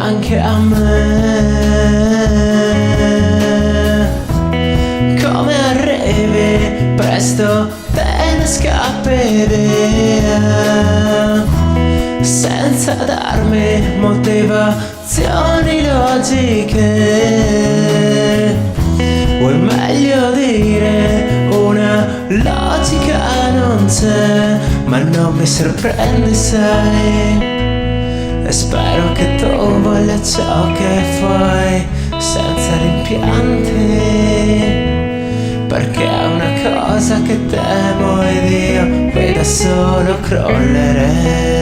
anche a me. Come arrivi presto te ne scappi via, senza darmi motivazioni logiche. Vuoi meglio dire una logica non c'è, ma non mi sorprendi, sai. E spero che tu voglia ciò che fai senza rimpianti, perché è una cosa che temo ed io qui da solo crollerei.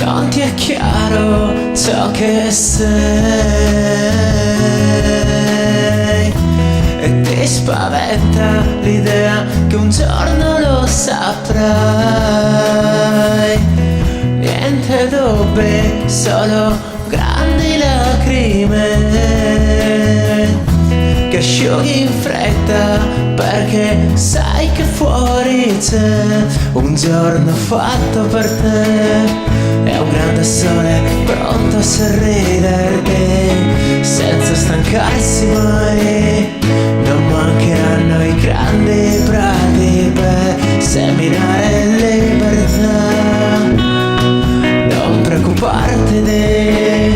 Non ti è chiaro ciò che sei e ti spaventa l'idea che un giorno lo saprai. Niente dubbi, solo grandi lacrime che asciughi in fretta, perché sai che fuori c'è un giorno fatto per te. È un grande sole pronto a sorriderti senza stancarsi mai. Non mancheranno i grandi prati per seminare libertà. Non preoccuparti di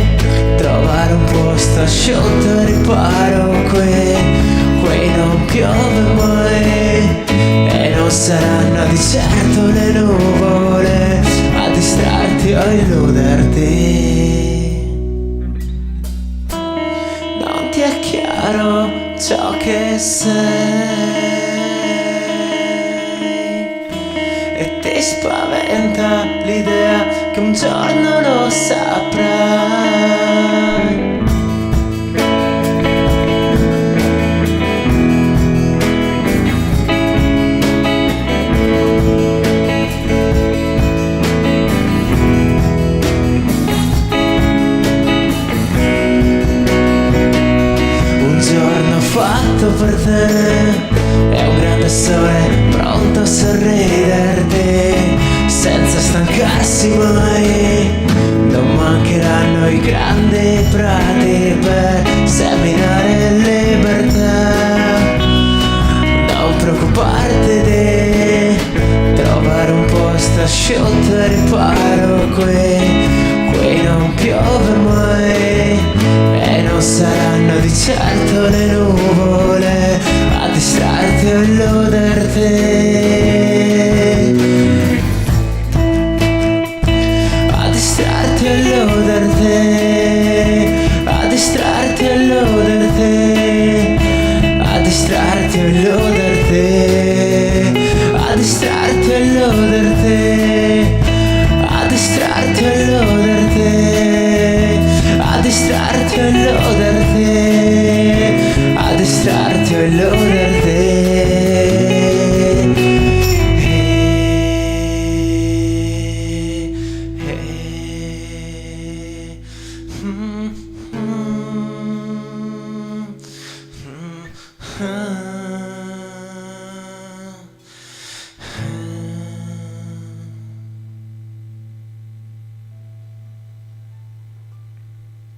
trovare un posto asciutto e riparo qui. Qui non piove mai e non saranno di certo le nuvole a distrarti o illuderti. Non ti è chiaro ciò che sei e ti spaventa l'idea che un giorno lo saprai. Fatto per te, è un grande sole pronto a sorriderti senza stancarsi mai. Non mancheranno i grandi prati per seminare libertà. Non preoccuparti di trovare un posto asciutto e riparo qui. Qui non piove mai e non saranno di certo le nuvole a distrarti o illuderti. A distrarti o illuderti. A distrarti o illuderti. A distrarti o illuderti. A distrarti o illuderti. A distrarti o illuderti. A distrarti o illuderti. A distrarti o illuderti.